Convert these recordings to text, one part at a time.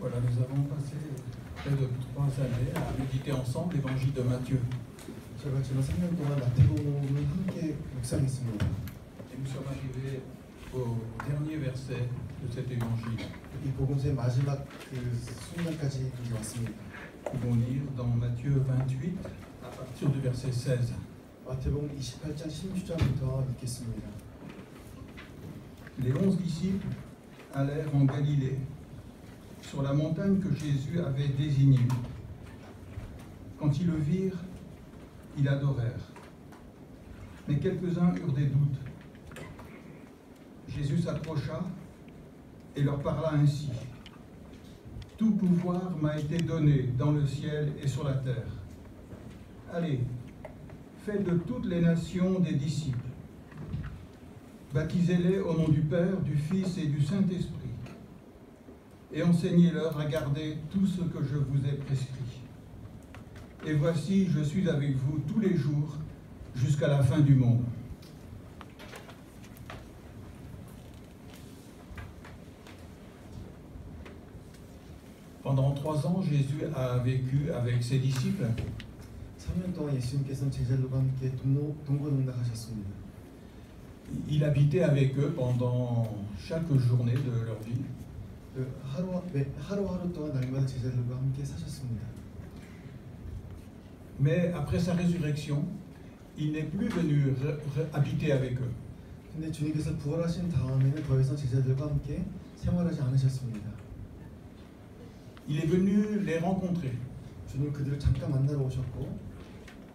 Voilà, nous avons passé près de 3 années à méditer ensemble l'évangile de Matthieu. 제가 지난 3년 동안 마태복음을 함께 묵상했습니다. Et nous sommes arrivés au dernier verset de cet évangile. 이 복음서의 마지막 그 순간까지 이제 왔습니다. Nous allons lire dans Matthieu 28 à partir du verset 16. 마태복음 28장 16절부터 읽겠습니다. Les 11 disciples allèrent en Galilée, sur la montagne que Jésus avait désignée. Quand ils le virent, ils adorèrent. Mais quelques-uns eurent des doutes. Jésus s'approcha et leur parla ainsi. « Tout pouvoir m'a été donné dans le ciel et sur la terre. Allez, faites de toutes les nations des disciples. Baptisez-les au nom du Père, du Fils et du Saint-Esprit. Et enseignez-leur à garder tout ce que je vous ai prescrit. Et voici, je suis avec vous tous les jours jusqu'à la fin du monde. » Pendant 3 ans, Jésus a vécu avec ses disciples. 3년 동안 예수님께서는 제자들과 함께 동고동락하셨습니다. Il habitait avec eux pendant chaque journée de leur vie. 하루하루 동안 날마다 제자들과 함께 사셨습니다. Mais après sa résurrection, il n'est plus venu habiter avec eux. 근데 주님께서 부활하신 다음에는 더 이상 제자들과 함께 생활하지 않으셨습니다. Il est venu les rencontrer 주님 그들을 잠깐 만나러 오셨고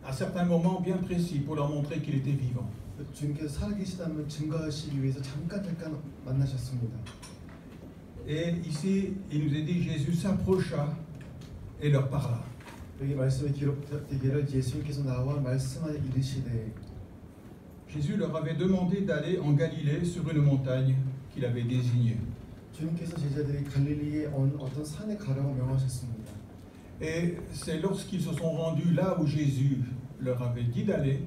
à certains moments bien précis pour leur montrer qu'il était vivant. 주님께서 살아계시다는 증거하시기 위해서 잠깐 만나셨습니다. Et ici, il nous est dit, Jésus s'approcha et leur parla. 여기 말씀에 기록되기를 예수님께서 나와 말씀하여 이르시되 Jésus leur avait demandé d'aller en Galilée sur une montagne qu'il avait désignée. 주님께서 제자들이 갈릴리의 어떤 산에 가라고 명하셨습니다. Et c'est lorsqu'ils se sont rendus là où Jésus leur avait dit d'aller,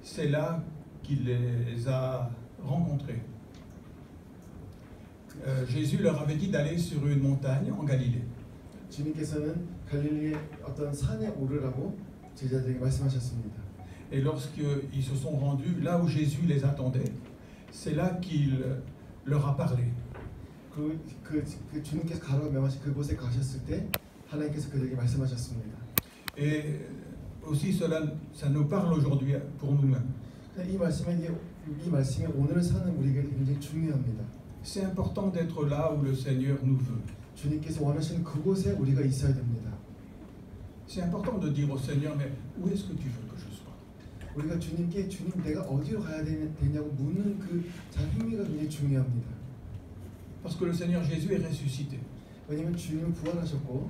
c'est là qu'il les a rencontrés. Jésus leur avait dit d'aller sur une montagne en Galilée. 주님께서는 갈릴리의 어떤 산에 오르라고 제자들에게 말씀하셨습니다. Et lorsqu'ils se sont rendus là où Jésus les attendait, c'est là qu'il leur a parlé. 그 주님께서 가라고 명하신 그곳에 가셨을 때 하나님께서 그들에게 말씀하셨습니다. Et aussi ça nous parle aujourd'hui pour nous-mêmes. 이 말씀이 오늘 사는 우리에게 굉장히 중요합니다. C'est important d'être là où le Seigneur nous veut. 주님께서 원하시는 그곳에 우리가 있어야 됩니다. C'est important de dire au Seigneur, mais où est-ce que tu veux que je sois? 우리가 주님께 주님 내가 어디로 가야 되냐고 묻는 그 행위가 굉장히 중요합니다. Parce que le Seigneur Jésus est ressuscité. 왜냐하면 주님은 부활하셨고,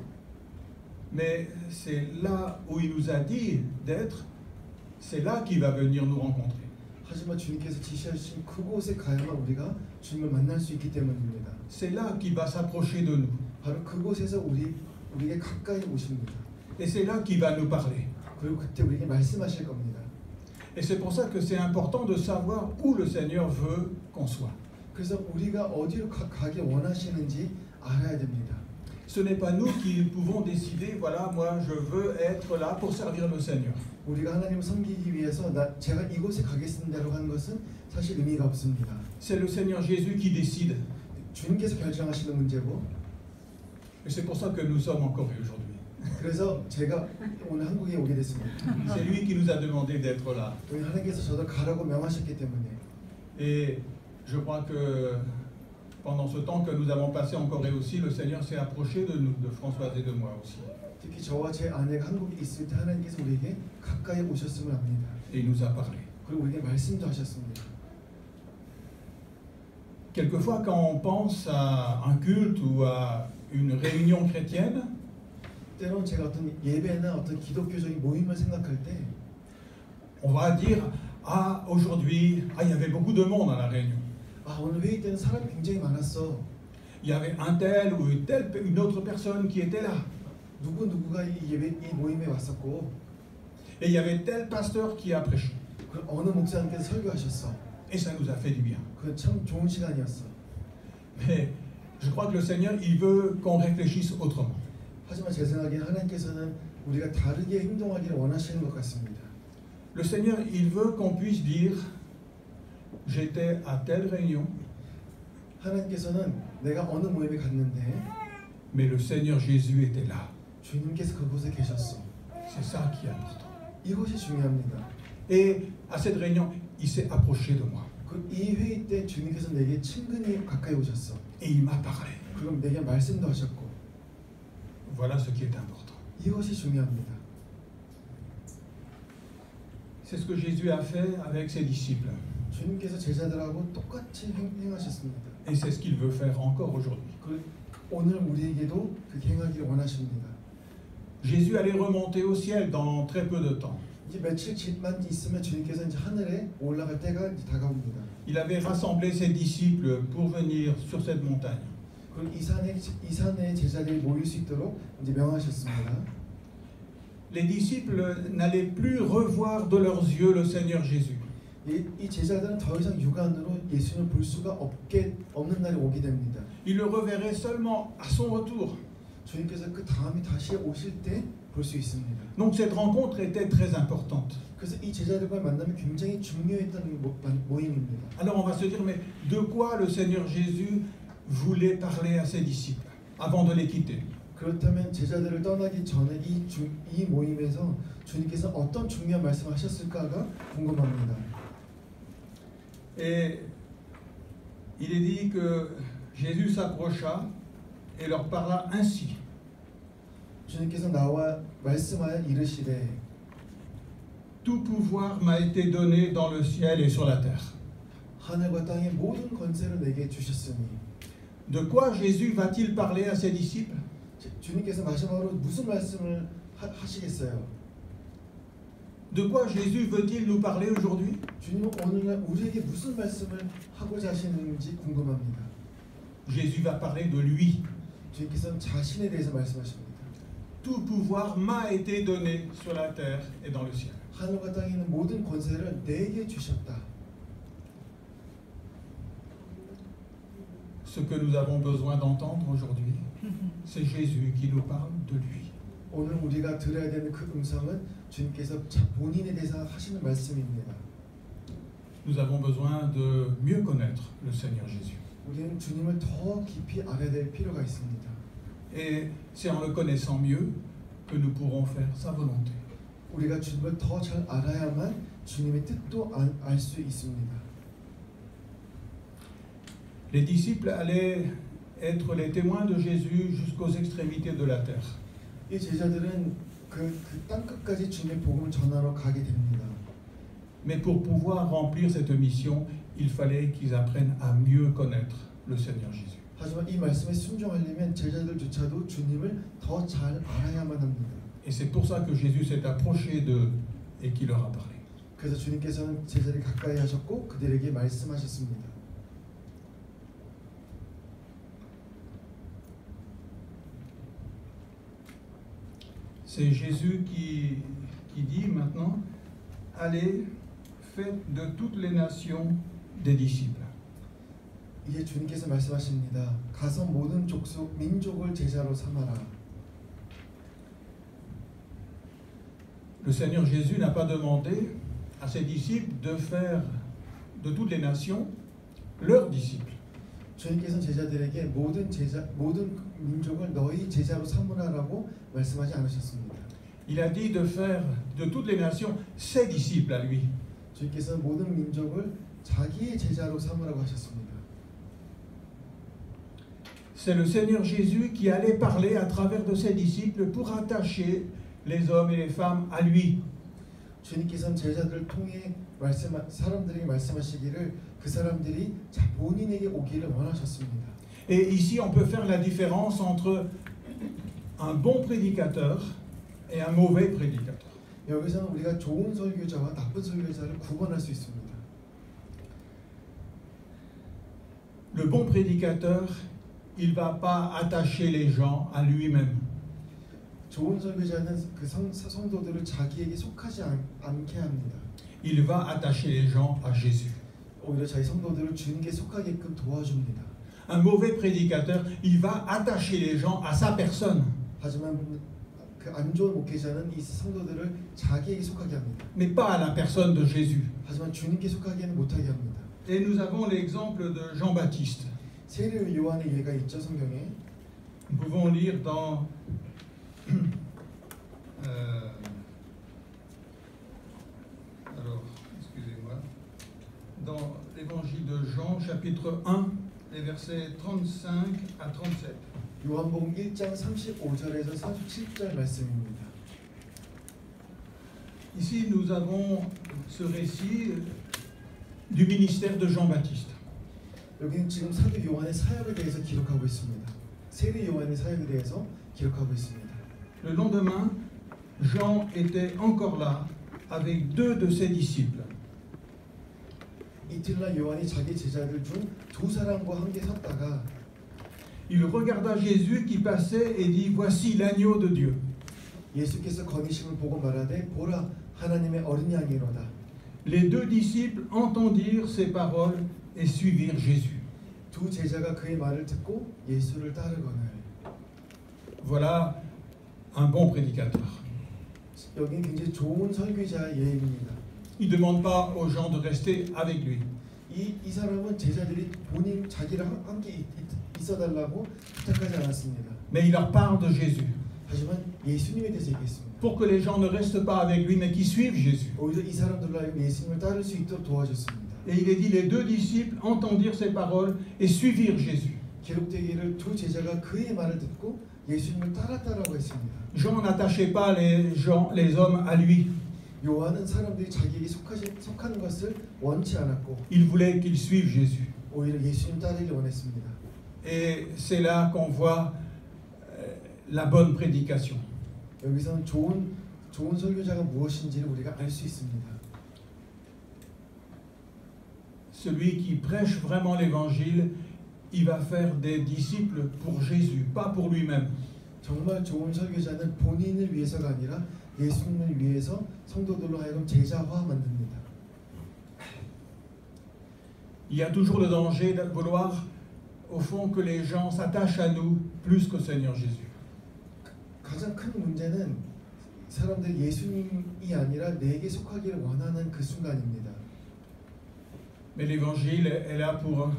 mais c'est là où il nous a dit d'être, c'est là qu'il va venir nous rencontrer. 하지만 주님께서 지시하신 그곳에 가야만 우리가 주님을 만날 수 있기 때문입니다. C'est là qu'il va s'approcher de nous. 바로 그곳에서 우리에게 가까이 오십니다. Et c'est là qu'il va nous parler. 그리고 그때 우리에게 말씀하실 겁니다. Et c'est pour ça que c'est important de savoir où le Seigneur veut qu'on soit. 그래서 우리가 어디로 가기 원하시는지 알아야 됩니다. Ce n'est pas nous qui pouvons décider, voilà, moi je veux être là pour servir le Seigneur. 우리가 하나님을 섬기기 위해서 제가 이곳에 가겠습니다라고 하는 것은 사실 의미가 없습니다. C'est le Seigneur Jésus qui décide. 주님께서 결정하시는 문제고. Et c'est pour ça que nous sommes en Corée aujourd'hui. 그래서 제가 오늘 한국에 오게 됐습니다. C'est lui qui nous a demandé d'être là. 하나님께서 저를 가라고 명하셨기 때문에. Et je crois que pendant ce temps que nous avons passé en Corée aussi, le Seigneur s'est approché de nous, de Françoise et de moi aussi. 특히 저와 제 아내가 한국에 있을 때 하나님께서 우리에게 가까이 오셨음을 압니다. Et il nous a parlé. 그리고 우리에게 말씀도 하셨습니다. Quelquefois, quand on pense à un culte ou à une réunion chrétienne, 때론 제가 어떤 예배나 어떤 기독교적인 모임을 생각할 때, on va dire, ah aujourd'hui, il y avait beaucoup de monde à la réunion. 오늘 회의 때는 사람이 굉장히 많았어. Il y avait un tel ou une autre personne qui était là. 누구가 이 모임에 왔었고, et il y avait tel pasteur qui a prêché. 어느 목사님께서 설교하셨어. Et ça nous a fait du bien. 그 참 좋은 시간이었어. Mais Je crois que le Seigneur, il veut qu'on réfléchisse autrement. 하지만 제 생각에 하나님께서는 우리가 다르게 행동하기를 원하시는 것 같습니다. Le Seigneur, il veut qu'on puisse dire, j'étais à telle réunion, 하나님께서는 내가 어느 모임에 갔는데 mais le Seigneur Jésus était là. 주님께서 그곳에 계셨어. C'est ça qui est important. 이것이 중요합니다. Et à cette réunion, il s'est approché de moi. 이 회의 때 주님께서 내게 친근히 가까이 오셨어. Et il m'a parlé. 그럼 내게 말씀도 하셨고. Voilà ce qui est important. 이것이 중요합니다. C'est ce que Jésus a fait avec ses disciples. 주님께서 제자들하고 똑같이 행하셨습니다. Et c'est ce qu'il veut faire encore aujourd'hui. 오늘 우리에게도 그렇게 행하기를 원하십니다. Jésus allait remonter au ciel dans très peu de temps. 이제 며칠만 있으면 주님께서 이제 하늘에 올라갈 때가 이제 다가옵니다. Il avait rassemblé ses disciples pour venir sur cette montagne. 그리고 이 산에 제자들이 모일 수 있도록 이제 명하셨습니다. Les disciples n'allaient plus revoir de leurs yeux le Seigneur Jésus. 이 제자들은 더 이상 육안으로 예수님을 볼 수가 없는 날이 오게 됩니다. Ils le reverraient seulement à son retour. 주님께서 그 다음에 다시 오실 때 볼 수 있습니다. Donc cette rencontre était très importante. 그래서 이 제자들과의 만남이 굉장히 중요했던 모임입니다. Alors on va se dire, mais de quoi le Seigneur Jésus voulait parler à ses disciples avant de les quitter? 그렇다면 제자들을 떠나기 전에 이 모임에서 주님께서 어떤 중요한 말씀을 하셨을까가 궁금합니다. Et il est dit que Jésus s'approcha et leur parla ainsi. 주님께서 나와 말씀하여 이르시되 Tout pouvoir m'a été donné dans le ciel et sur la terre. 하늘과 땅의 모든 권세를 내게 주셨으니. De quoi Jésus va-t-il parler à ses disciples? 주님께서 마지막으로 무슨 말씀을 하시겠어요? De quoi Jésus veut-il nous parler aujourd'hui? 주님은 오늘날 우리에게 무슨 말씀을 하고자 하시는지 궁금합니다. Jésus va parler de lui. 주님께서는 자신에 대해서 말씀하십니다. Tout pouvoir m'a été donné sur la terre et dans le ciel. 하늘과 땅에 있는 모든 권세를 내게 주셨다. Ce que nous avons besoin d'entendre aujourd'hui, c'est Jésus qui nous parle de lui. 오늘 우리가 들어야 되는 그 음성은 주님께서 본인에 대해서 하시는 말씀입니다. Nous avons besoin de mieux connaître le Seigneur Jésus. 우리는 주님을 더 깊이 알아야 될 필요가 있습니다. Et c'est en le connaissant mieux que nous pourrons faire sa volonté. 우리가 주님을 더 잘 알아야만 주님의 뜻도 알 수 있습니다. Les disciples allaient être les témoins de Jésus jusqu'aux extrémités de la terre. 이 제자들은 그 땅끝까지 주님의 복음을 전하러 가게 됩니다. Mais pour pouvoir remplir cette mission, il fallait qu'ils apprennent à mieux connaître le Seigneur Jésus. 하지만 이 말씀에 순종하려면 제자들조차도 주님을 더 잘 알아야만 합니다. Et c'est pour ça que Jésus s'est approché d'eux et qu'il leur a parlé. 그래서 주님께서는 제자들이 가까이 하셨고 그들에게 말씀하셨습니다. C'est Jésus qui dit maintenant, allez, faites de toutes les nations des disciples. 이제 주님께서 말씀하십니다. 가서 모든 족속, 민족을 제자로 삼아라. Le Seigneur Jésus n'a pas demandé à ses disciples de faire de toutes les nations leurs disciples. 주님께서는 제자들에게 모든 민족을 너희 제자로 삼으라라고 말씀하지 않으셨습니다. Il a dit de faire de toutes les nations ses disciples à lui. 주님께서는 모든 민족을 자기의 제자로 삼으라고 하셨습니다. C'est le Seigneur Jésus qui allait parler à travers de ses disciples pour attacher les hommes et les femmes à lui. 주님께서는 제자들을 통해 사람들에게 말씀하시기를 그 사람들이 본인에게 오기를 원하셨습니다. Et ici, on peut faire la différence entre un bon prédicateur et un mauvais prédicateur. 여기서는 우리가 좋은 설교자와 나쁜 설교자를 구분할 수 있습니다. Le bon prédicateur, il va pas attacher les gens à lui-même. 좋은 설교자는 그 성도들을 자기에게 속하지 않게 합니다. Il va attacher les gens à Jésus. 오히려 자기 성도들을 주님께 속하게끔 도와줍니다. un mauvais prédicateur, il va attacher les gens à sa personne. 하지만 그 안 좋은 목회자는 이 성도들을 자기에게 속하게 합니다. Mais pas à la personne de Jésus. 하지만 주님께 속하게는 못하게 합니다. Et nous avons l'exemple de Jean-Baptiste. 세례 요한의 예가 있죠 성경에. Nous pouvons lire dans alors, excusez-moi, dans l'évangile de Jean, chapitre 1, les versets 35 à 37. 요한복음 1장 35절에서 37절 말씀입니다. Ici, nous avons ce récit du ministère de Jean-Baptiste. 여기는 지금 사도 요한의 사역에 대해서 기록하고 있습니다. 세례 요한의 사역에 대해서 기록하고 있습니다. Le lendemain, Jean était encore là avec deux de ses disciples. 이틀날 요한이 자기 제자들 중 두 사람과 함께 섰다가 Il regarda Jésus qui passait et dit, voici l'agneau de Dieu. 예수께서 거니심을 보고 말하되 보라 하나님의 어린 양이로다. Les deux disciples entendirent ces paroles et suivirent Jésus. 두 제자가 그의 말을 듣고 예수를 따르거늘. Voilà un bon prédicateur. 여기는 굉장히 좋은 설교자의 예입니다. Il ne demande pas aux gens de rester avec lui. 이 사람은 제자들이 본인 자기랑 함께 있어달라고 부탁하지 않았습니다. Mais il leur parle de Jésus. 하지만 예수님에 대해서 얘기했습니다. Pour que les gens ne restent pas avec lui, mais qu'ils suivent Jésus. 오히려 이 사람들로 하여금 예수님을 따를 수 있도록 도와줬습니다. Et il est dit, les deux disciples entendirent ces paroles et suivirent Jésus. 기록되기를 두 제자가 그의 말을 듣고 예수님을 따랐다라고 했습니다. Jean n'attachait pas les hommes à lui. 요한은 사람들이 자기에게 속하는 것을 원치 않았고 Il voulait qu'ils suivent Jésus. 오히려 예수님 따르기를 원했습니다. Et c'est là qu'on voit la bonne prédication. 여기서는 좋은 설교자가 무엇인지를 우리가 알 수 있습니다. Celui qui prêche vraiment l'évangile, il va faire des disciples pour Jésus, pas pour lui-même. 정말 좋은 설교자는 본인을 위해서가 아니라 예수님을 위해서 성도들로 하여금 제자화 만듭니다. Il y a toujours le danger de vouloir, au fond, que les gens s'attachent à nous plus qu'au Seigneur Jésus. 가장 큰 문제는 사람들이 예수님이 아니라 내게 속하기를 원하는 그 순간입니다. Mais l'évangile est là pour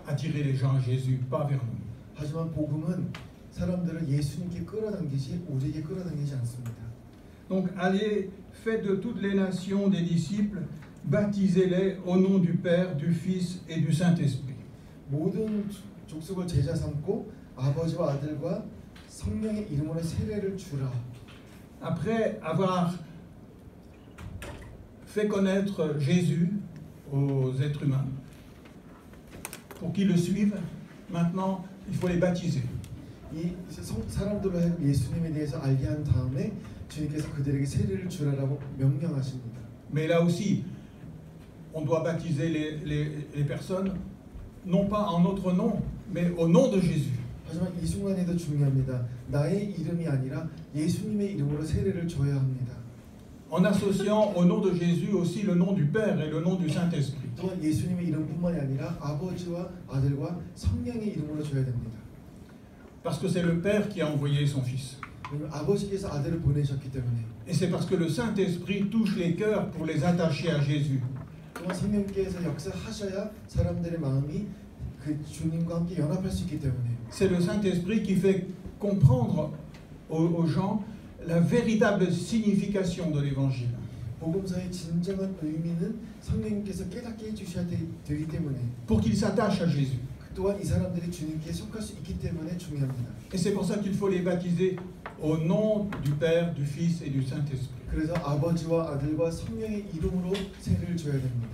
attirer les gens à Jésus, pas vers nous. 하지만 복음은 사람들을 예수님께 끌어당기지 우리에게 끌어당기지 않습니다. Donc allez, faites de toutes les nations des disciples, baptisez-les au nom du Père, du Fils et du Saint-Esprit. 모든 족속을 제자 삼고 아버지와 아들과 성령의 이름으로 세례를 주라. Après avoir fait connaître Jésus aux êtres humains, pour qu'ils le suivent, maintenant il faut les baptiser. 이 사람들로 하여금 예수님에 대해서 알게 한 다음에 주님께서 그들에게 세례를 주라라고 명령하십니다. Mais là aussi, on doit baptiser les personnes, non pas en notre nom, mais au nom de Jésus. 하지만 이 순간에도 중요합니다. 나의 이름이 아니라 예수님의 이름으로 세례를 줘야 합니다. En associant au nom de Jésus aussi le nom du Père et le nom du Saint-Esprit. 또한 예수님의 이름뿐만이 아니라 아버지와 아들과 성령의 이름으로 줘야 됩니다. Parce que c'est le Père qui a envoyé son Fils. 아버지께서 아들을 보내셨기 때문에. Et c'est parce que le Saint-Esprit touche les cœurs pour les attacher à Jésus. 또한 성령께서 역사하셔야 사람들의 마음이 그 주님과 함께 연합할 수 있기 때문에. C'est le Saint-Esprit qui fait comprendre aux gens la véritable signification de l'Évangile. 복음서의 진정한 의미는 성령님께서 깨닫게 해주셔야 되기 때문에. Pour qu'ils s'attachent à Jésus. 또한 이 사람들이 주님께 속할 수 있기 때문에 중요합니다. Et c'est pour ça qu'il faut les baptiser au nom du Père, du Fils et du Saint-Esprit. 그래서 아버지와 아들과 성령의 이름으로 세례를 줘야 됩니다.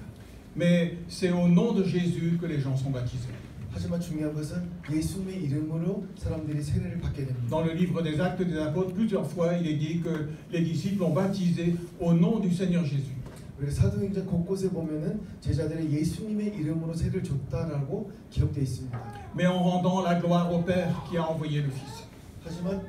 Mais c'est au nom de Jésus que les gens sont baptisés. 하지만 중요한 것은 예수님의 이름으로 사람들이 세례를 받게 됩니다. Dans le livre des Actes des Apôtres, plusieurs fois, il est dit que les disciples ont baptisé au nom du Seigneur Jésus. 우리 사도행전 곳곳에 보면은 제자들이 예수님의 이름으로 세례를 줬다라고 기록되어 있습니다. Mais en rendant la gloire au Père qui a envoyé le Fils. 하지만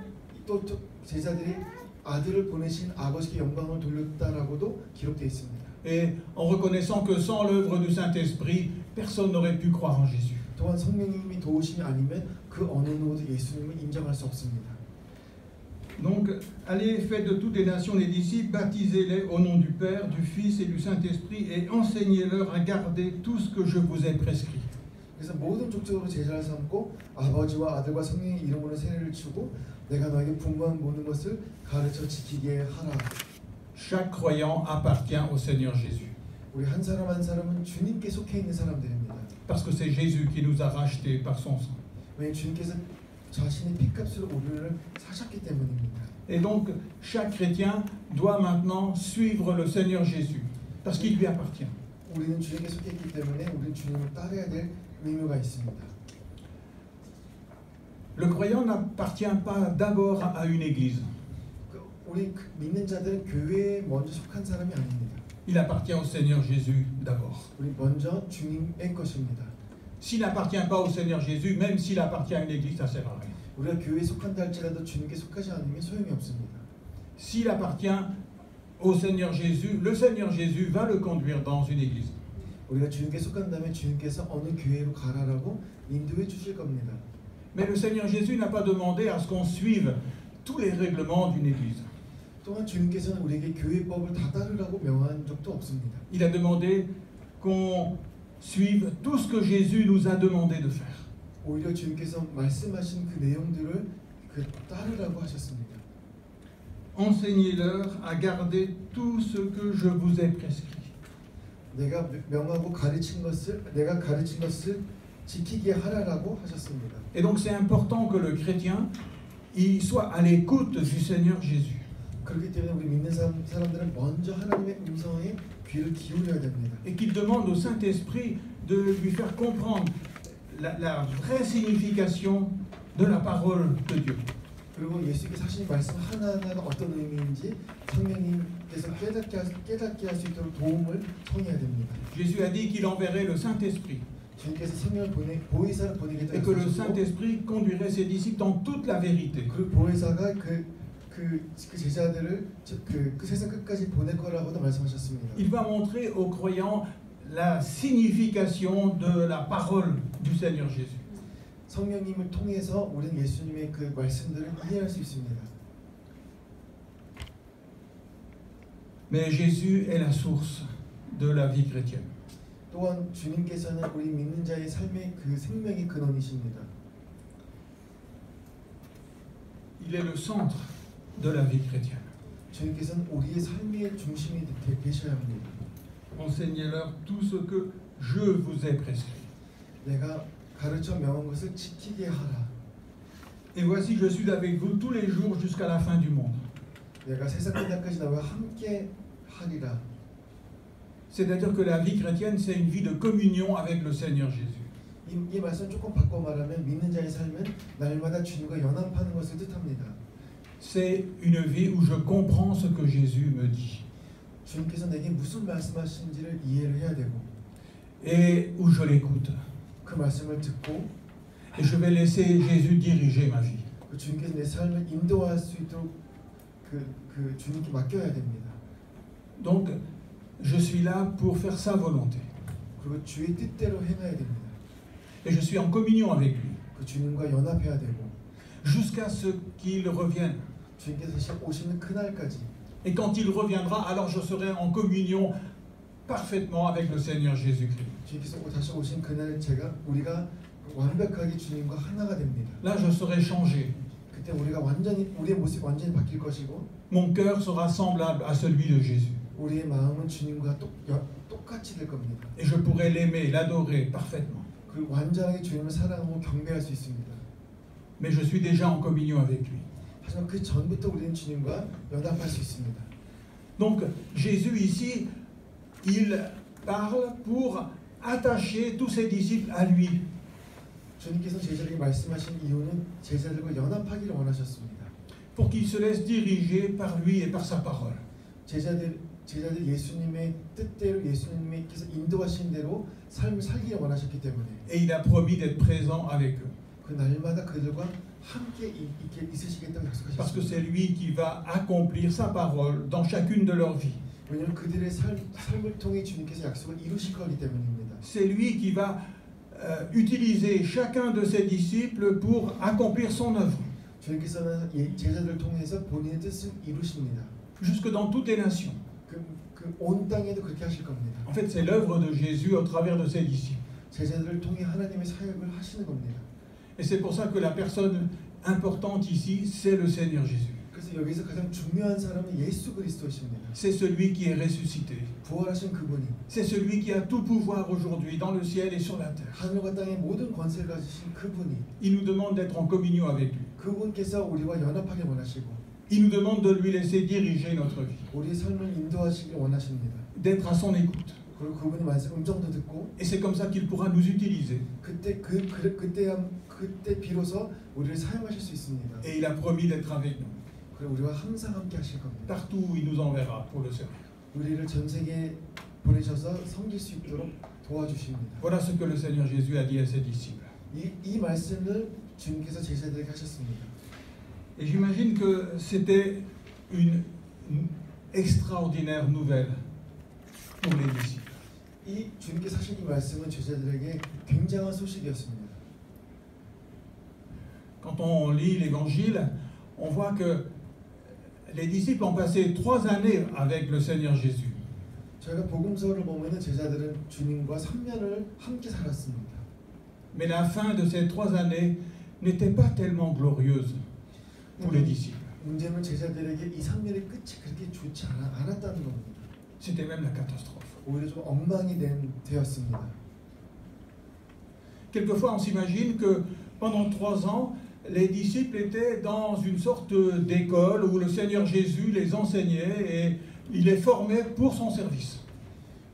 또 제자들이 아들을 보내신 아버지께 영광을 돌렸다라고도 기록되어 있습니다. Et en reconnaissant que sans l'œuvre du Saint-Esprit, personne n'aurait pu croire en Jésus. 또한 성령님이 도우심이 아니면 그 어느 누구도 예수님을 인정할 수 없습니다. Donc, allez, faites de toutes les nations les disciples, baptisez-les au nom du Père, du Fils et du Saint-Esprit, et enseignez-leur à garder tout ce que je vous ai prescrit. 그래서 모든 족속으로 제자를 삼고 아버지와 아들과 성령의 이름으로 세례를 주고 내가 너에게 분부한 모든 것을 가르쳐 지키게 하라. Chaque croyant appartient au Seigneur Jésus. 우리 한 사람 한 사람은 주님께 속해 있는 사람들입니다. Parce que c'est Jésus qui nous a rachetés par son sang. 왜냐하면 주님께서 자신의 피값으로 우리를 사셨기 때문입니다. Et donc, chaque chrétien doit maintenant suivre le Seigneur Jésus, parce qu'il lui appartient. 우리는 주님께 속해 있기 때문에 우리는 주님을 따라야 될 의무가 있습니다. Le croyant n'appartient pas d'abord à une église. 우리 믿는 자들은 교회에 먼저 속한 사람이 아닙니다. Il appartient au Seigneur Jésus d'abord. 우리 먼저 주님의 것입니다. S'il n'appartient pas au Seigneur Jésus, même s'il appartient à une église, ça sert à rien. 우리가 교회에 속한다 할지라도 주님께 속하지 않으면 소용이 없습니다. S'il appartient au Seigneur Jésus, le Seigneur Jésus va le conduire dans une église. 우리가 주님께 속한다면 주님께서 어느 교회로 가라라고 인도해 주실 겁니다. Mais le Seigneur Jésus n'a pas demandé à ce qu'on suive tous les règlements d'une église. 또한 주님께서는 우리에게 교회법을 다 따르라고 명한 적도 없습니다. Il a demandé qu'on suive tout ce que Jésus nous a demandé de faire. 오히려 주님께서 말씀하신 그 내용들을 따르라고 하셨습니다. Enseignez-leur à garder tout ce que je vous ai prescrit. 내가 명하고 내가 가르친 것을 지키게 하라라고 하셨습니다. Et donc c'est important que le chrétien il soit à l'écoute du Seigneur Jésus. 그렇기 때문에 우리 믿는 사람들은 먼저 하나님의 음성에 귀를 기울여야 됩니다. Et qu'il demande au Saint-Esprit de lui faire comprendre la vraie signification de la parole de Dieu. 그리고 예수께서 하신 말씀 하나하나가 어떤 의미인지 성령님께서 깨닫게 할 수 있도록 도움을 청해야 됩니다. Jésus a dit qu'il enverrait le Saint-Esprit. 주님께서 성령을 보혜사를 보내겠다고 Et que le Saint-Esprit conduirait ses disciples dans toute la vérité. 그 보혜사가 그 제자들을 그 세상 끝까지 보낼 거라고도 말씀하셨습니다. Il va montrer aux croyants la signification de la parole du Seigneur Jésus. 성령님을 통해서 우리는 예수님의 그 말씀들을 이해할 수 있습니다. Mais Jésus est la source de la vie chrétienne. 또한 주님께서는 우리 믿는 자의 삶의 그 생명의 근원이십니다. Il est le centre de la vie chrétienne. 주님께서는 우리의 삶의 중심이 되셔야 합니다. Enseignez-leur tout ce que je vous ai prescrit. 내가 가르쳐 명한 것을 지키게 하라. Et voici, je suis avec vous tous les jours jusqu'à la fin du monde. 내가 세상 끝날까지 나와 함께 하리라. C'est-à-dire que la vie chrétienne, c'est une vie de communion avec le Seigneur Jésus. 이 말씀 조금 바꿔 말하면 믿는 자의 삶은 날마다 주님과 연합하는 것을 뜻합니다. C'est une vie où je comprends ce que Jésus me dit. 주님께서 내게 무슨 말씀하시는지를 이해를 해야 되고, et où je l'écoute. 그 말씀을 듣고, et je vais laisser Jésus diriger ma vie. 주님께서 내 삶을 인도할 수 있도록 그 주님께 맡겨야 됩니다. Donc, je suis là pour faire sa volonté. 그리고 주의 뜻대로 행해야 됩니다. Et je suis en communion avec lui. 그 주님과 연합해야 되고, jusqu'à ce qu'il revienne. 주님께서 다시 오시는 그날까지. Et quand il reviendra, alors je serai en communion parfaitement avec le Seigneur Jésus-Christ. 주님께서 다시 오신 그날 우리가 완벽하게 주님과 하나가 됩니다. Là, je serai changé. 그때 우리의 모습이 완전히 바뀔 것이고, mon cœur sera semblable à celui de Jésus. 우리의 마음은 주님과 똑같이 될 겁니다. Et je pourrai l'aimer, l'adorer parfaitement. 그리고 완전하게 주님을 사랑하고 경배할 수 있습니다. Mais je suis déjà en communion avec lui. 하지만 그 전부터 우리는 주님과 연합할 수 있습니다. Donc Jésus ici, il parle pour attacher tous ses disciples à lui. 주님께서 제자들에게 말씀하신 이유는 제자들과 연합하기를 원하셨습니다. Pour qu'ils se laissent diriger par lui et par sa parole. 제자들 예수님의 뜻대로 예수님께서 인도하신 대로 삶을 살기를 원하셨기 때문에. Et il a promis d'être présent avec eux. 그 날마다 그들과 함께 있으시겠다고 약속하셨습니다. Parce que c'est lui qui va accomplir sa parole dans chacune de leurs vies. 왜냐하면 그들의 삶을 통해 주님께서 약속을 이루실 거기 때문입니다. C'est lui qui va utiliser chacun de ses disciples pour accomplir son œuvre, 주님께서는 제자들을 통해서 본인의 뜻을 이루십니다. jusque dans toutes les nations. 온 땅에도 그렇게 하실 겁니다. En fait, c'est l'œuvre de Jésus au travers de ses disciples. 제자들을 통해 하나님의 사역을 하시는 겁니다. Et c'est pour ça que la personne importante ici, c'est le Seigneur Jésus. 그래서 여기서 가장 중요한 사람은 예수 그리스도이십니다. C'est celui qui est ressuscité. 부활하신 그분이 C'est celui qui a tout pouvoir aujourd'hui dans le ciel et sur la terre. 하늘과 땅의 모든 권세를 가지신 그분이 Il nous demande d'être en communion avec lui. 그분께서 우리와 연합하길 원하시고 Il nous demande de lui laisser diriger notre vie, 우리의 삶을 인도하시길 원하십니다. d'être à son écoute. 그리고 그분의 말씀 음성도 듣고 Et c'est comme ça qu'il pourra nous utiliser. 그때 비로소 우리를 사용하실 수 있습니다. Et il a promis d'être avec nous, 그리고 우리와 항상 함께 하실 겁니다. partout où il nous enverra pour le servir. 우리를 전 세계에 보내셔서 섬길 수 있도록 도와주십니다. Voilà ce que le Seigneur Jésus a dit à ses disciples. 이 말씀을 주님께서 제자들에게 하셨습니다. Et j'imagine que c'était une extraordinaire nouvelle pour les disciples. 이 주님께서 하신 이 말씀은 제자들에게 굉장한 소식이었습니다. Quand on lit l'Évangile, on voit que les disciples ont passé 3 années avec le Seigneur Jésus. 저희가 복음서를 보면은 제자들은 주님과 3년을 함께 살았습니다. Mais la fin de ces 3 années n'était pas tellement glorieuse pour les disciples. 문제는 제자들에게 이 3년의 끝이 그렇게 좋지 않았다는 겁니다. C'était même la catastrophe. 오히려 좀 엉망이 되었습니다. Quelquefois, on s'imagine que pendant 3 ans, les disciples étaient dans une sorte d'école où le Seigneur Jésus les enseignait et il les formait pour son service.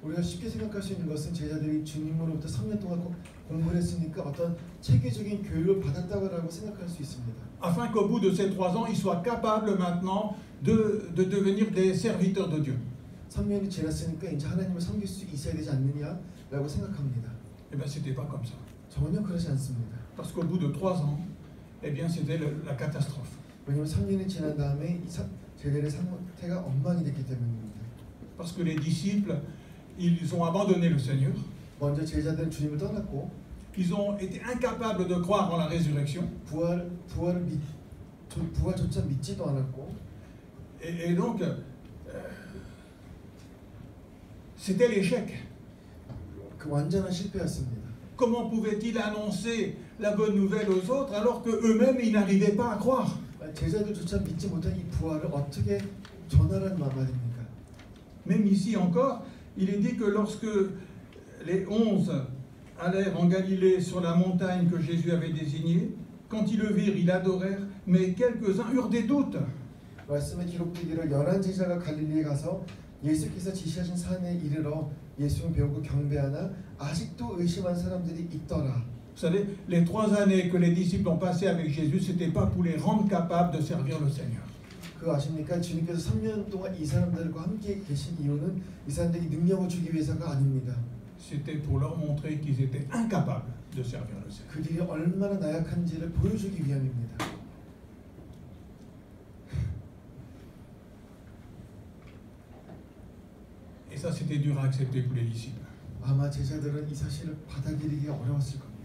우리가 쉽게 생각할 수 있는 것은 제자들이 주님으로부터 3년 동안 공부를 했으니까 어떤 체계적인 교육을 받았다고 생각할 수 있습니다. Afin qu'au bout de ces 3 ans, ils soient capables maintenant de devenir des serviteurs de Dieu. 3년이 지났으니까 이제 하나님을 섬길 수 있어야 되지 않느냐라고 생각합니다. Eh bien, c'était pas comme ça. 전혀 그렇지 않습니다. Parce qu'au bout de 3 ans, eh bien, c'était la catastrophe. 왜냐하면 3년이 지난 다음에 제자들의 상태가 엉망이 됐기 때문입니다. Parce que les disciples, ils ont abandonné le Seigneur. 먼저 제자들은 주님을 떠났고, ils ont été incapables de croire en la résurrection. 부활조차 믿지도 않았고. Et donc, c'était l'échec. 그 완전한 실패였습니다. Comment pouvaient-ils annoncer la bonne nouvelle aux autres alors que eux-mêmes ils n'arrivaient pas à croire? 제자들조차 믿지 못한 이 부활을 어떻게 전하라는 말입니까? Même ici encore, il est dit que lorsque les 11 allèrent en Galilée sur la montagne que Jésus avait désignée, quand ils le virent, ils adorèrent, mais quelques-uns eurent des doutes. 말씀에 기록되기를 11 제자가 갈릴리에 가서 예수께서 지시하신 산에 이르러 예수를 배우고 경배하나 아직도 의심한 사람들이 있더라. Vous savez, les 3 années que les disciples ont passées avec Jésus, ce n'était pas pour les rendre capables de servir le Seigneur. 그거 아십니까? 주님께서 3년 동안 이 사람들과 함께 계신 이유는 이 사람들에게 능력을 주기 위해서가 아닙니다. C'était pour leur montrer qu'ils étaient incapables de servir le Seigneur. 그들이 얼마나 나약한지를 보여주기 위함입니다. Et ça, c'était dur à accepter pour les disciples. 아마 제자들은 이 사실을 받아들이기 어려웠을 겁니다.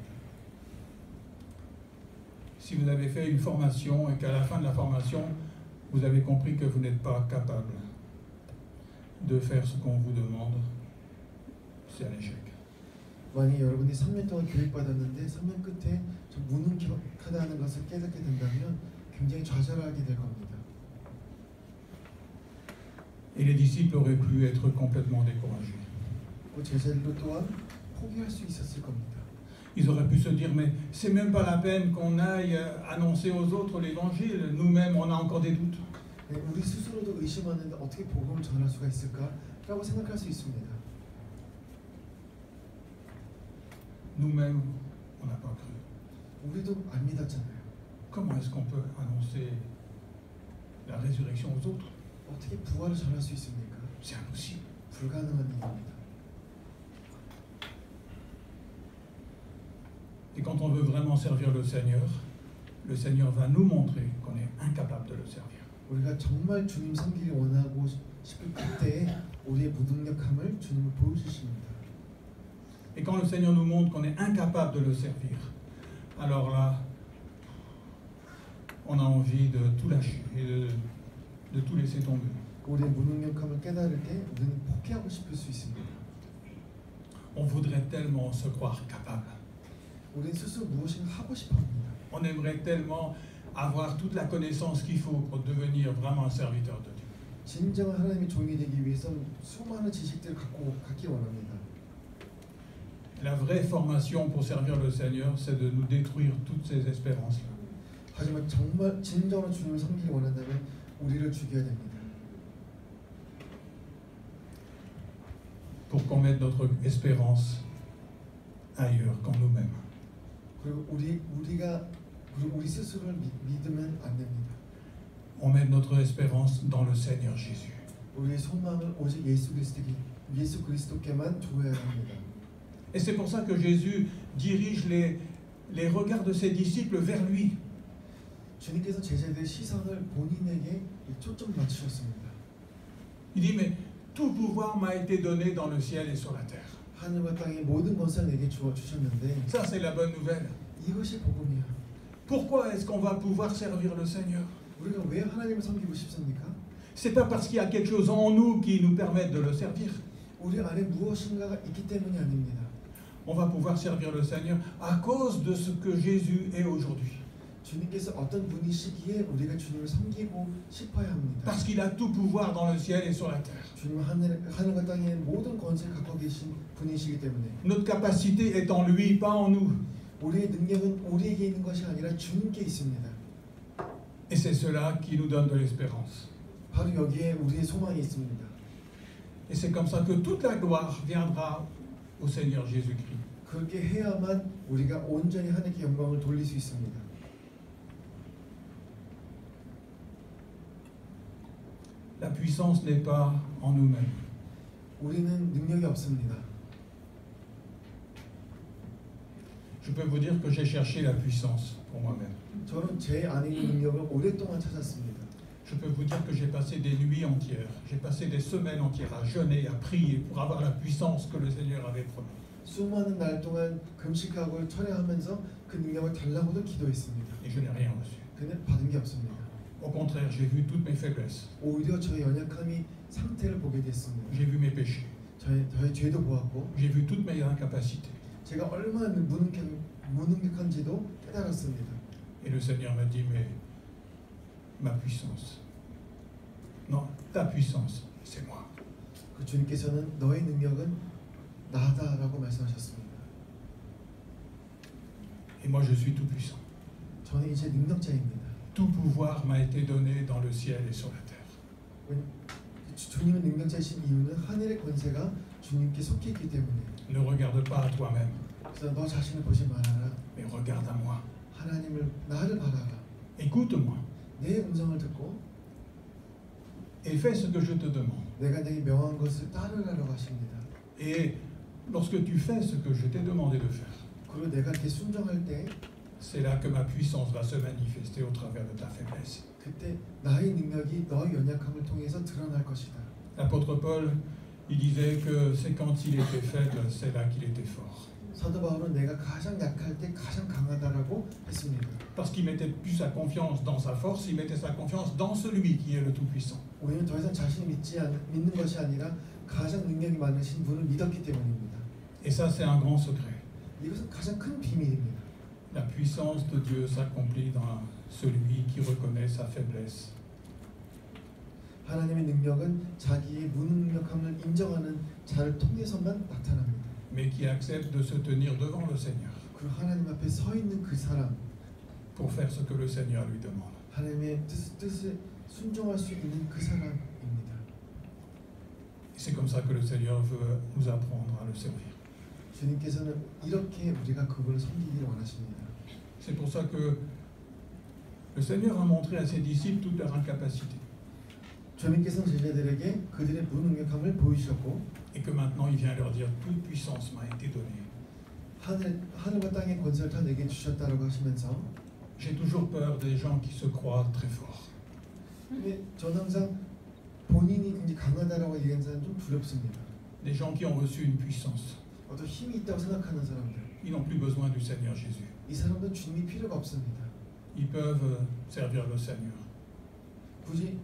Si vous avez fait une formation et qu'à la fin de la formation, vous avez compris que vous n'êtes pas capable de faire ce qu'on vous demande, c'est un échec. 만약 여러분이 3년 동안 교육받았는데 3년 끝에 좀 무능하다는 것을 깨닫게 된다면 굉장히 좌절하게 될 겁니다. Et les disciples auraient pu être complètement découragés. 그 제자들도 또한 포기할 수 있었을 겁니다. Ils auraient pu se dire, mais c'est même pas la peine qu'on aille annoncer aux autres l'évangile. Nous-mêmes, on a encore des doutes. 우리 스스로도 의심하는데 어떻게 복음을 전할 수가 있을까라고 생각할 수 있습니다. Nous-mêmes, on n'a pas cru. 우리도 안 믿었잖아요. Comment est-ce qu'on peut annoncer la résurrection aux autres? 어떻게 부활을 전할 수 있습니까? C'est impossible. 불가능한 일입니다. Et quand on veut vraiment servir le Seigneur va nous montrer qu'on est incapable de le servir. 우리가 정말 주님 섬기기 원하고 싶을 그때 우리의 무능력함을 주님은 보여주십니다. Et Et quand le Seigneur nous montre qu'on est incapable de le servir, alors là, on a envie de tout lâcher et de tout laisser tomber. 우리의 무능력함을 깨달을 때 우리는 포기하고 싶을 수 있습니다. On voudrait tellement se croire capable. 우리는 스스로 무엇인가 하고 싶어합니다. On aimerait tellement avoir toute la connaissance qu'il faut pour devenir vraiment un serviteur de Dieu. 진정한 하나님의 종이 되기 위해서 수많은 지식들을 갖기 원합니다. La vraie formation pour servir le Seigneur, c'est de nous détruire toutes ces espérances-là. 하지만 정말 진정으로 주님을 섬기기 원한다면 우리를 죽여야 됩니다. Pour qu'on mette notre espérance ailleurs qu'en nous-mêmes. 그리고 우리 스스로를 믿으면 안 됩니다. On met notre espérance dans le Seigneur Jésus. 우리의 소망을 오직 예수 그리스도께만 두어야 합니다. Et c'est pour ça que Jésus dirige les regards de ses disciples vers lui. 주님께서 제자들의 시선을 본인에게 초점 맞추셨습니다. Il dit, mais tout pouvoir m'a été donné dans le ciel et sur la terre. 하늘과 땅의 모든 것을 내게 주셨는데 Ça, c'est la bonne nouvelle. 이것이 복음이야. Pourquoi est-ce qu'on va pouvoir servir le Seigneur? 우리가 왜 하나님을 섬기고 싶습니까? C'est pas parce qu'il y a quelque chose en nous qui nous permette de le servir. 우리 안에 무엇인가가 있기 때문이 아닙니다. On va pouvoir servir le Seigneur à cause de ce que Jésus est aujourd'hui. 주님께서 어떤 분이시기에 우리가 주님을 섬기고 싶어야 합니다. Parce qu'il a tout pouvoir dans le ciel et sur la terre. 주님은 하늘과 땅의 모든 권세를 갖고 계신 분이시기 때문에 Notre capacité est en lui, pas en nous. 우리의 능력은 우리에게 있는 것이 아니라 주님께 있습니다. Et c'est cela qui nous donne de l'espérance. 바로 여기에 우리의 소망이 있습니다. Et c'est comme ça que toute la gloire viendra au Seigneur Jésus-Christ. 그렇게 해야만 우리가 온전히 하나님께 영광을 돌릴 수 있습니다. La puissance n'est pas en nous-mêmes. 우리는 능력이 없습니다. Je peux vous dire que j'ai cherché la puissance pour moi-même. 저는 제 안에 있는 능력을 오랫동안 찾았습니다. Je peux vous dire que j'ai passé des nuits entières, j'ai passé des semaines entières à jeûner, à prier pour avoir la puissance que le Seigneur avait promis. 수많은 날 동안 금식하고 철야하면서 그 능력을 달라고도 기도했습니다. Et je n'ai rien reçu. 근데 받은 게 없습니다. Au contraire, j'ai vu toutes mes faiblesses. 오히려 저의 연약함이 상태를 보게 됐습니다. J'ai vu mes péchés. 저의 죄도 보았고 J'ai vu toutes mes incapacités. 제가 얼마나 무능력한지도 깨달았습니다. Et le Seigneur m'a dit, mais ma puissance, non, ta puissance, c'est moi. 그 주님께서는 너의 능력은 나다라고 말씀하셨습니다. Et moi, je suis tout puissant. 저는 이제 능력자입니다. Tout pouvoir m'a été donné dans le ciel et sur la terre. 주님은 능력자이신 이유는 하늘의 권세가 주님께 속해 있기 때문에. Ne regarde pas à toi-même, 그래서 너 자신을 보지 말아라. mais regarde à moi. 나를 바라라. Écoute-moi 내 음성을 듣고 et fais ce que je te demande. 내가 내게 명한 것을 따르라고 하십니다. Et lorsque tu fais ce que je t'ai demandé de faire, 그리고 내가 이렇게 순종할 때 c'est là que ma puissance va se manifester au travers de ta faiblesse. 그때 나의 능력이 너의 연약함을 통해서 드러날 것이다. L'apôtre Paul, il disait que c'est quand il était faible, c'est là qu'il était fort. 사도 바울은 내가 가장 약할 때 가장 강하다라고 했습니다. Parce qu'il mettait plus sa confiance dans sa force, il mettait sa confiance dans celui qui est le Tout-Puissant. 우리는 더 이상 자신이 믿는 것이 아니라 가장 능력이 많으신 분을 믿었기 때문입니다. Et ça, c'est un grand secret. 이것은 가장 큰 비밀입니다. La puissance de Dieu s'accomplit dans celui qui reconnaît sa faiblesse. 하나님의 능력은 자기의 무능력함을 인정하는 자를 통해서만 나타납니다. Mais qui accepte de se tenir devant le Seigneur 그 하나님 앞에 서 있는 그 사람, pour faire ce que le Seigneur lui demande. 하나님의 뜻에 순종할 수 있는 그 사람입니다. Et c'est comme ça que le Seigneur veut nous apprendre à le servir. 주님께서는 이렇게 우리가 그분을 섬기기를 원하십니다. C'est pour ça que le Seigneur a montré à ses disciples toute leur incapacité. 주님께서는 제자들에게 그들의 무능력함을 보이셨고 Et que maintenant il vient leur dire toute puissance m'a été donnée. 하늘과 땅의 권세를 다 내게 주셨다라고 하시면서 J'ai toujours peur des gens qui se croient très forts. 근데 저는 항상 본인이 굉장히 강하다라고 얘기하는 사람 좀 두렵습니다. Des gens qui ont reçu une puissance. 어떤 힘이 있다고 생각하는 사람들, Ils n'ont plus besoin du Seigneur Jésus. 이 사람들은 주님이 필요가 없습니다. Ils peuvent servir le Seigneur. 굳이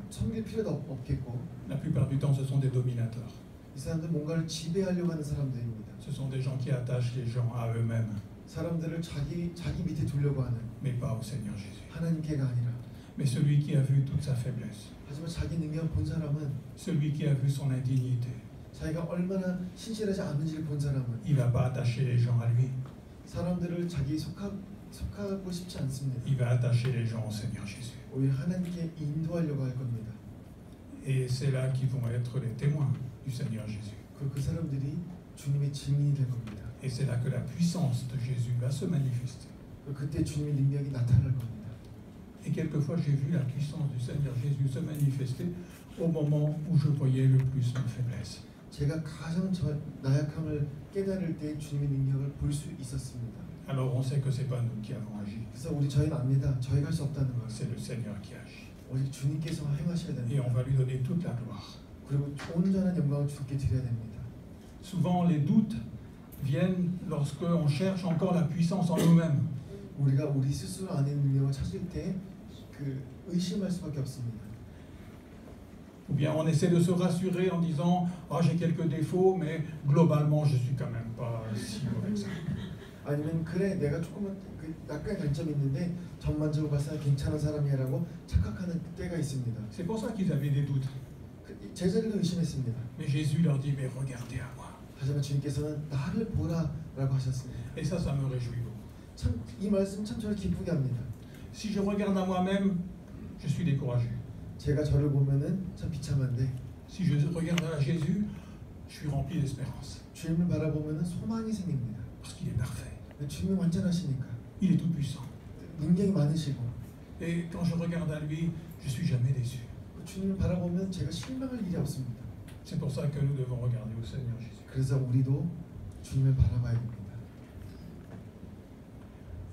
섬길 필요도 없겠고, La plupart du temps, ce sont des dominateurs. 이 사람들은 뭔가를 지배하려고 하는 사람들입니다. Ce sont des gens qui attachent les gens à eux-mêmes, 사람들을 자기 밑에 두려고 하는, mais pas au Seigneur Jésus. 하나님께가 아니라. Mais celui qui a vu toute sa faiblesse, 하지만 자기 능력을 본 사람은, celui qui a vu son indignité, 자기가 얼마나 신실하지 않은지를 본 사람은 il ne va pas attacher les gens à lui, 사람들을 자기에 속하고 싶지 않습니다. il va attacher les gens au Seigneur Jésus. 오히려 하나님께 인도하려고 할 겁니다. Et c'est là qu'ils vont être les témoins du Seigneur Jésus. 그 사람들이 주님의 증인이 될 겁니다. Et c'est là que la puissance de Jésus va se manifester. 그때 주님의 능력이 나타날 겁니다. Et quelquefois, j'ai vu la puissance du Seigneur Jésus se manifester au moment où je voyais le plus ma faiblesse. 제가 가장 나약함을 깨달을 때 주님의 능력을 볼 수 있었습니다. Alors on sait que ce n'est pas nous qui avons agi, 그래서 저희는 압니다. 저희가 할 수 없다는 걸. c'est le Seigneur qui agit. 오직 주님께서 행하셔야 Et 됩니다. on va lui donner toute la gloire. 그리고 온전한 영광을 주님께 드려야 됩니다. Souvent, les doutes viennent lorsque on cherche encore la puissance en nous-mêmes. 우리가 우리 스스로 안에 능력을 찾을 때 그 의심할 수밖에 없습니다. Ou bien on essaie de se rassurer en disant « Ah, j'ai quelques défauts, mais globalement, je ne suis quand même pas si mauvais que ça. » 아니면 그래 내가 조금만 약간의 단점이 있는데 전반적으로 봤을 때 괜찮은 사람이라고 착각하는 때가 있습니다. C'est pour ça qu'ils avaient des doutes. 제자들도 의심했습니다. Mais Jésus leur dit « Mais regardez à moi. 하지만 주님께서는 나를 보라라고 하셨습니다. » Et ça me réjouit beaucoup. 참 이 말씀 참 저를 기쁘게 합니다. Si je regarde à moi-même, je suis découragé. 제가 저를 보면은 참 비참한데 Si je regarde à Jésus, je suis rempli d'espérance. 주님을 바라보면은 소망이 생깁니다. Parce qu'il est parfait. 주님이 완전하시니까 Il est tout-puissant. 능력이 많으시고 Et quand je regarde à lui, je ne suis jamais déçu. 주님을 바라보면 제가 실망할 일이 없습니다. C'est pour ça que nous devons regarder au Seigneur Jésus. 그래서 우리도 주님을 바라봐야 됩니다.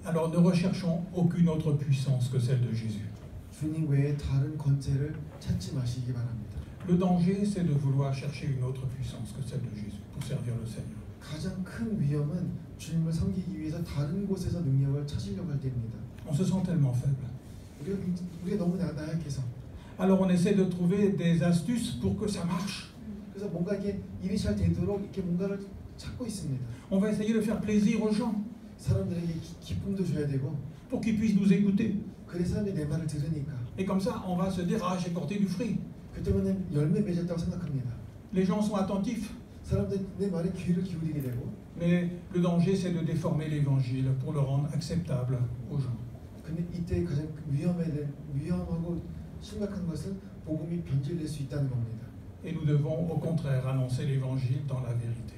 Alors ne recherchons aucune autre puissance que celle de Jésus. 주님 외에 다른 권세를 찾지 마시기 바랍니다. Le danger, c'est de vouloir chercher une autre puissance que celle de Jésus pour servir le Seigneur. 가장 큰 위험은 주님을 섬기기 위해서 다른 곳에서 능력을 찾으려고 할 때입니다. On se sent tellement faible. 우리가 너무 나약해서. Alors on essaie de trouver des astuces pour que ça marche. 그래서 뭔가 이게 일이 잘 되도록 이렇게 뭔가를 찾고 있습니다. On va essayer de faire plaisir aux gens 사람들에게 기쁨도 줘야 되고 pour qu'ils puissent nous écouter. 그래 사람들이 내 말을 들으니까. Et comme ça, on va se dire « Ah, j'ai porté du fruit. 그때문에 열매 맺었다고 생각합니다. Les gens sont attentifs. 사람들이 내 말에 귀를 기울이게 되고. Mais le danger, c'est de déformer l'évangile pour le rendre acceptable aux gens. 근데 이때 가장 위험하고 심각한 것은 복음이 변질될 수 있다는 겁니다. Et nous devons au contraire annoncer l'évangile dans la vérité,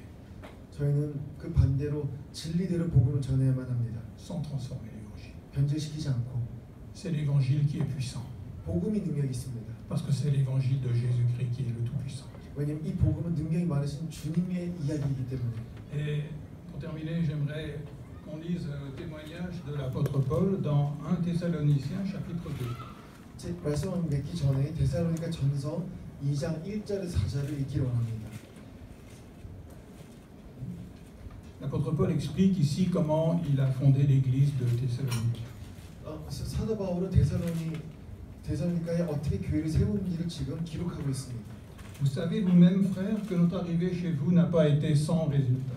저희는 그 반대로 진리대로 복음을 전해야만 합니다. sans transformer l'évangile. 변질시키지 않고. C'est l'évangile qui est puissant, 복음이 능력이 있습니다. parce que c'est l'évangile de Jésus-Christ qui est le tout-puissant. 왜냐하면 이 복음은 능력이 많으신 주님의 이야기이기 때문에. Et pour terminer, j'aimerais qu'on lise le témoignage de l'apôtre Paul dans 1 Thessaloniciens chapitre 2. 제 말씀을 맺기 전에 데살로니가 전서 2장 1절에서 4절을 읽기를 원합니다. L'apôtre Paul explique ici comment il a fondé l'église de Thessalonique. 사도 바울은 데살로니가에 어떻게 교회를 세우는지를 지금 기록하고 있습니다. Vous savez vous-même, frères, que notre arrivée chez vous n'a pas été sans résultat.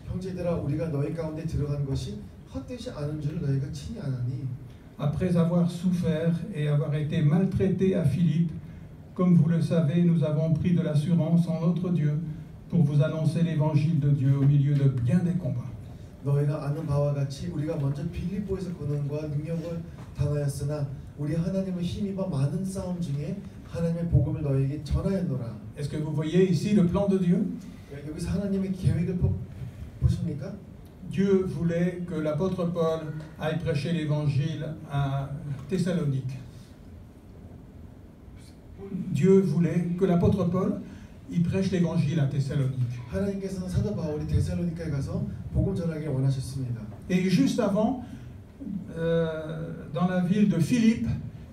형제들아, 우리가 너희 가운데 들어간 것이 헛되지 않은 줄을 너희가 친히 아나니. Après avoir souffert et avoir été maltraités à Philippe, comme vous le savez, nous avons pris de l'assurance en notre Dieu pour vous annoncer l'évangile de Dieu au milieu de bien des combats. 너희가 아는 바와 같이 우리가 먼저 빌립보에서 고난과 능력을 당하였으나 우리 하나님을 힘입어 많은 싸움 중에 하나님의 복음을 너희에게 전하였노라. Est-ce que vous voyez ici le plan de Dieu? 여기서 하나님의 계획을 보십니까? Dieu voulait que l'apôtre Paul aille prêcher l'évangile à Thessalonique. Dieu voulait que l'apôtre Paul y prêche l'évangile à Thessalonique. 하나님께서는 사도 바울이 데살로니가에 가서 복음 전하기를 원하셨습니다. Et juste avant, dans la ville de Philippe,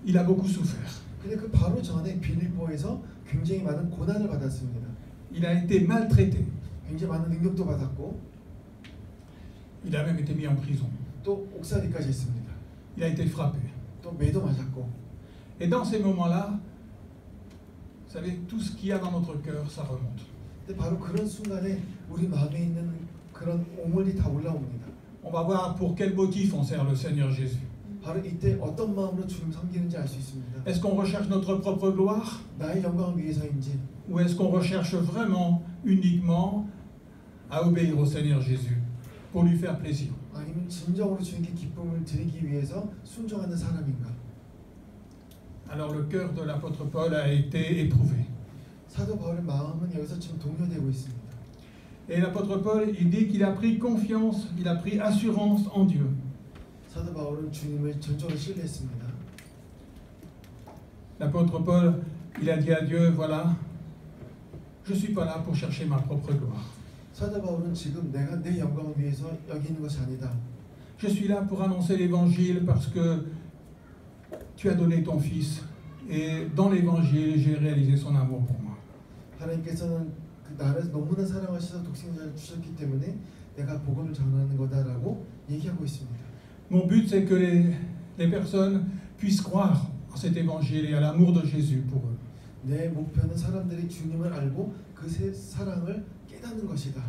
il a beaucoup souffert. 근데 그 바로 전에 빌립보에서 굉장히 많은 고난을 받았습니다. Il a été maltraité. 굉장히 많은 능력도 받았고 Il a même été mis en prison. 또 옥살이까지 했습니다. Il a été frappé. 또 매도 맞았고 Et dans ces moments-là, vous savez, tout ce qu'il y a dans notre cœur, ça remonte. 근데 바로 그런 순간에 우리 마음에 있는 그런 오물이 다 올라옵니다. On va voir pour quel motif on sert le Seigneur Jésus. 바로 이때 어떤 마음으로 주님 섬기는지 알 수 있습니다. Est-ce qu'on recherche notre propre gloire 나의 영광을 위해서인지 ou est-ce qu'on recherche vraiment, uniquement, à obéir au Seigneur Jésus pour lui faire plaisir? 아니면 진정으로 주님께 기쁨을 드리기 위해서 순종하는 사람인가? Alors le cœur de l'apôtre Paul a été éprouvé. 사도 바울의 마음은 여기서 지금 동요되고 있습니다. Et l'apôtre Paul, il dit qu'il a pris confiance, il a pris assurance en Dieu. 사도 바울은 주님을 전적으로 신뢰했습니다. L'apôtre Paul, il a dit à Dieu, voilà, je ne suis pas là pour chercher ma propre gloire. 사도 바울은 지금 내가 내 영광을 위해서 여기 있는 것이 아니다. Je suis là pour annoncer l'évangile parce que tu as donné ton fils et dans l'évangile, j'ai réalisé son amour pour moi. 하나님께서는 그 나를 너무나 사랑하셔서 독생자를 주셨기 때문에 내가 복음을 전하는 거다라고 얘기하고 있습니다. Mon but, c'est que les personnes puissent croire en cet évangile et à l'amour de Jésus pour eux. 내 목표는 사람들이 주님을 알고 그 사랑을 깨닫는 것이다.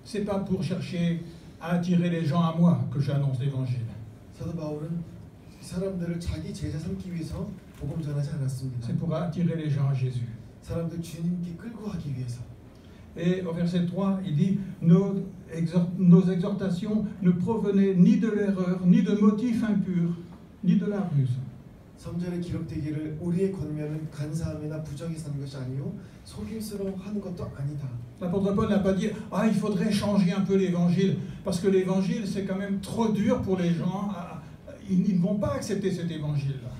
C'est pas pour chercher à attirer les gens à moi que j'annonce l'évangile. 사도 바울은 사람들을 자기 제자 삼기 위해서 복음 전하지 않았습니다. C'est pour attirer les gens à Jésus. 사람들 주님께 끌고 가기 위해서. Et au verset 3, il dit nos exhortations ne provenaient ni de l'erreur, ni de motifs impurs, ni de la ruse. 3절에 기록되기를 우리의 권면은 간사함이나 부정이 산 것이 아니요 속임수로 하는 것도 아니다. L'apôtre Paul n'a pas dit ah il faudrait changer un peu l'évangile parce que l'évangile c'est quand même trop dur pour les gens, ils ne vont pas accepter cet évangile là.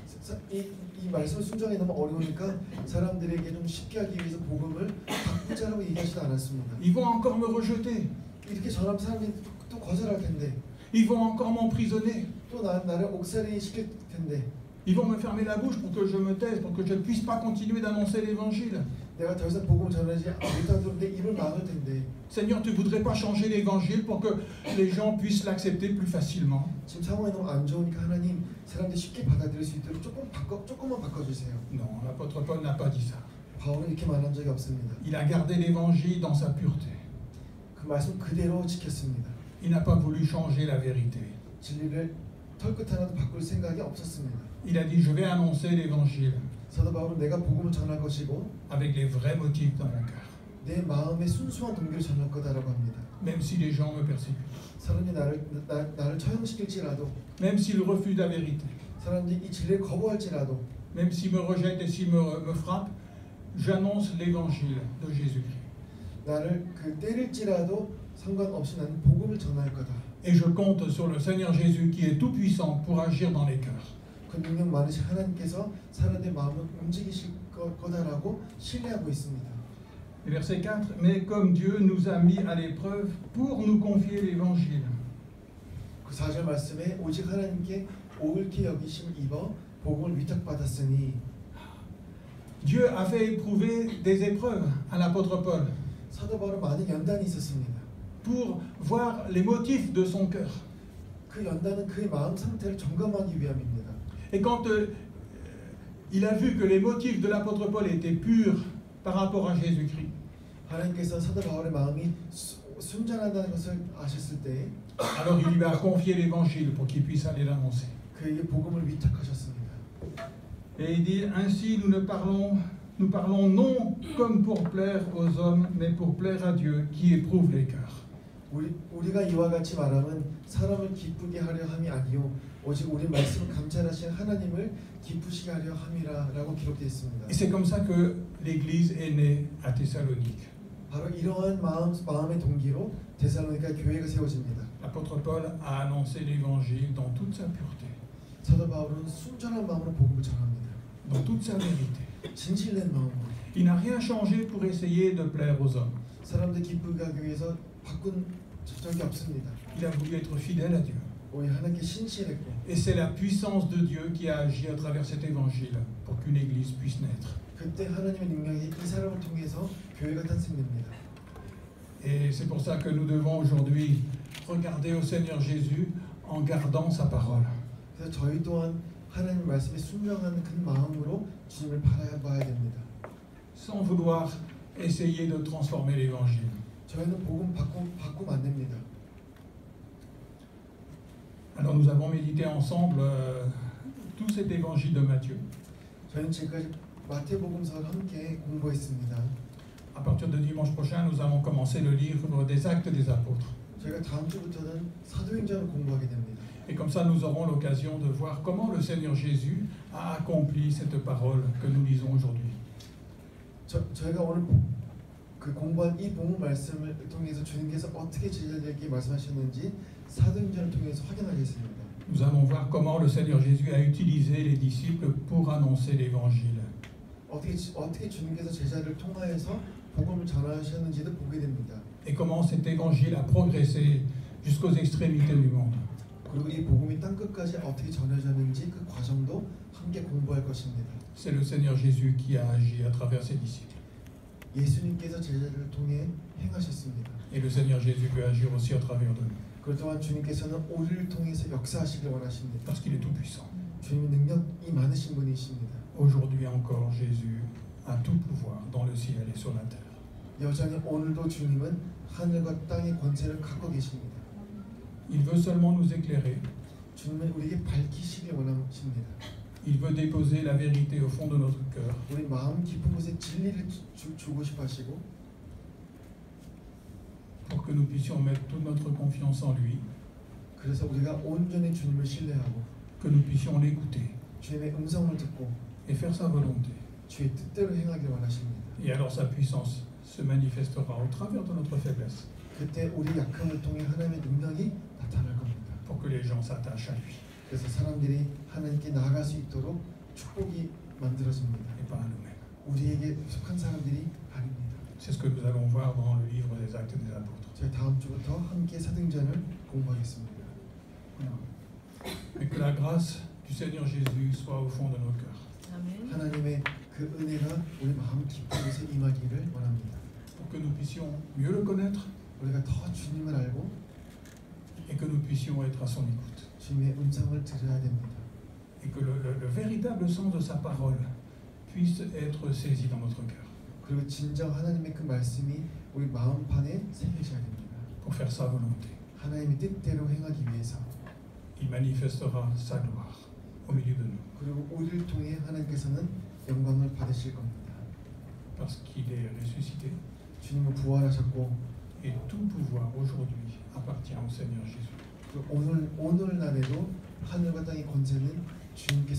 이 말씀을 순종이 너무 어려우니까 사람들에게 좀 쉽게 하기 위해서 복음을 바꾸자라고 얘기하지도 않았습니다. Ils vont encore me rejeter. 이렇게 전하면 사람들이 또 거절할 텐데. Ils vont encore m'emprisonner. 또 나를 옥살이 시킬 텐데. Ils vont me fermer la bouche pour que je me taise, pour que je ne puisse pas continuer d'annoncer l'évangile. 내가 더 이상 복음을 전하지 못하도록 내 입을 막을 텐데. Seigneur, tu voudrais pas changer l'évangile pour que les gens puissent l'accepter plus facilement? 지금 상황이 너무 안 좋으니까 하나님 사람들이 쉽게 받아들일 수 있도록 조금만 바꿔주세요. Non, l'apôtre Paul n'a pas dit ça. 바울은 이렇게 말한 적이 없습니다. Il a gardé l'évangile dans sa pureté. 그 말씀 그대로 지켰습니다. Il n'a pas voulu changer la vérité. 진리를 털끝 하나도 바꿀 생각이 없었습니다. Il a dit je vais annoncer l'évangile 사도 바울은 내가 복음을 전할 것이고 avec les vrais motifs dans mon cœur. 내 마음의 순수한 동기를 전할 거다라고 합니다. Même si les gens me persécutent. 사람이 나를 처형시킬지라도, Même s'ils refusent la vérité. 사람들이 이 진리를 거부할지라도, Même s'ils me rejettent et s'ils me frappent, j'annonce l'évangile de Jésus-Christ. 나를 때릴지라도 상관없이 나는 복음을 전할 거다. Et je compte sur le Seigneur Jésus qui est tout-puissant pour agir dans les cœurs. 그 능력 많으신 하나님께서 사람의 마음을 움직이실 거다라고 신뢰하고 있습니다. Verset 4, mais comme Dieu nous a mis à l'épreuve pour nous confier l'évangile. 그 4절 말씀에 오직 하나님께 옳게 여기심을 입어 복음을 위탁받았으니. Dieu a fait éprouver des épreuves à l'apôtre Paul. 사도 바울은 많은 연단이 있었습니다. Pour voir les motifs de son cœur. 그 연단은 그의 마음 상태를 점검하기 위함입니다. Et quand il a vu que les motifs de l'apôtre Paul étaient purs par rapport à Jésus-Christ, 하나님께서 사도 바울의 마음이 순전하다는 것을 아셨을 때, alors il lui a confié l'évangile pour qu'il puisse aller l'annoncer. 그에게 복음을 위탁하셨습니다. Et il dit ainsi nous parlons non comme pour plaire aux hommes, mais pour plaire à Dieu qui éprouve les cœurs. 우리가 이와 같이 말하면 사람을 기쁘게 하려 함이 아니요 오직 우리 말씀을 감찰하신 하나님을 기쁘시게 하려 함이라라고 기록되어 있습니다. Et c'est comme ça que l'Église est née à Thessalonique. 바로 이러한 마음의 동기로 데살로니가 교회가 세워집니다. L'apôtre Paul a annoncé l'évangile dans toute sa pureté, 사도 바울은 순전한 마음으로 복음을 전합니다. dans toute sa vérité. 진실된 마음으로. Il n'a rien changé pour essayer de plaire aux hommes. 사람들 기쁘게 하기 위해서 바꾼 적이 없습니다. Il a voulu être fidèle à Dieu. 오히려 하나님께 신실했고. Et c'est la puissance de Dieu qui a agi à travers cet évangile pour qu'une église puisse naître. 그때 하나님의 능력이 이 사람을 통해서 교회가 탄생됩니다. Et c'est pour ça que nous devons aujourd'hui regarder au Seigneur Jésus en gardant sa parole. 그래서 저희 또한 하나님 말씀에 순종하는 그 마음으로 주님을 바라봐야 됩니다. Sans vouloir essayer de transformer l'évangile. 저희는 복음 바꾸면 안 됩니다. Alors nous avons médité ensemble tout cet évangile de Matthieu. 저희는 지금까지 마태복음서를 함께 공부했습니다. À partir de dimanche prochain, nous allons commencer le livre des Actes des Apôtres. 저희가 다음 주부터는 사도행전을 공부하게 됩니다. Et comme ça, nous aurons l'occasion de voir comment le Seigneur Jésus a accompli cette parole que nous lisons aujourd'hui. 저희가 오늘 그 공부한 이 복음 말씀을 통해서 주님께서 어떻게 제자들에게 말씀하셨는지 사도행전을 통해서 확인하겠습니다. Nous allons voir comment le Seigneur Jésus a utilisé les disciples pour annoncer l'Évangile. 어떻게 주님께서 제자를 통하여서 복음을 전하셨는지도 보게 됩니다. Et comment cet Évangile a progressé jusqu'aux extrémités du monde. 그리고 이 복음이 땅 끝까지 어떻게 전해졌는지 그 과정도 함께 공부할 것입니다. C'est le Seigneur Jésus qui a agi à travers ses disciples. 예수님께서 제자들을 통해 행하셨습니다. Et le Seigneur Jésus veut agir aussi à travers de nous. 그렇 또한 주님께서는 우리를 통해서 역사하시길 원하십니다. Parce qu'il est tout-puissant. 주님은 능력이 많으신 분이십니다. Aujourd'hui encore, Jésus a tout pouvoir dans le ciel et sur la terre. 여전히 오늘도 주님은 하늘과 땅의 권세를 갖고 계십니다. Il veut seulement nous éclairer. 주님은 우리에게 밝히시길 원하십니다. Il veut déposer la vérité au fond de notre cœur. 우리 마음 깊은 곳에 진리를 주고 싶어 하시고 pour que nous puissions mettre toute notre confiance en lui, 그래서 우리가 온전히 주님을 신뢰하고 que nous puissions l'écouter 주님의 음성을 듣고 et faire sa volonté. 주의 뜻대로 행하길 원하십니다. Et alors sa puissance se manifestera au travers de notre faiblesse, 그때 우리 약함을 통해 하나님의 능력이 나타날 겁니다. pour que les gens s'attachent à lui 그래서 사람들이 하나님께 나아갈 수 있도록 축복이 만들어집니다. et pas à nous-mêmes. 우리에게 속한 사람들이 아닙니다. C'est ce que nous allons voir dans le livre des Actes des Apôtres. 저희 다음 주부터 함께 사도행전을 공부하겠습니다. Voilà. Et que la grâce du Seigneur Jésus soit au fond de nos cœurs, 하나님의 그 은혜가 우리 마음 깊은 곳에 임하기를 원합니다. pour que nous puissions mieux le connaître 우리가 더 주님을 알고 et que nous puissions être à son écoute. 주님의 음성을 들어야 됩니다. Et que le véritable sens de sa parole puisse être saisi dans notre cœur, 그리고 진정 하나님의 그 말씀이 우리 마음판에 새겨져야 됩니다. pour faire sa volonté. 하나님의 뜻대로 행하기 위해서 Il manifestera sa gloire au milieu de nous, 그리고 우리를 통해 하나님께서는 영광을 받으실 겁니다. parce qu'il est ressuscité 주님은 부활하셨고 et tout pouvoir aujourd'hui appartient au Seigneur Jésus. 오늘날에도 하늘과 땅의 권세는 주님께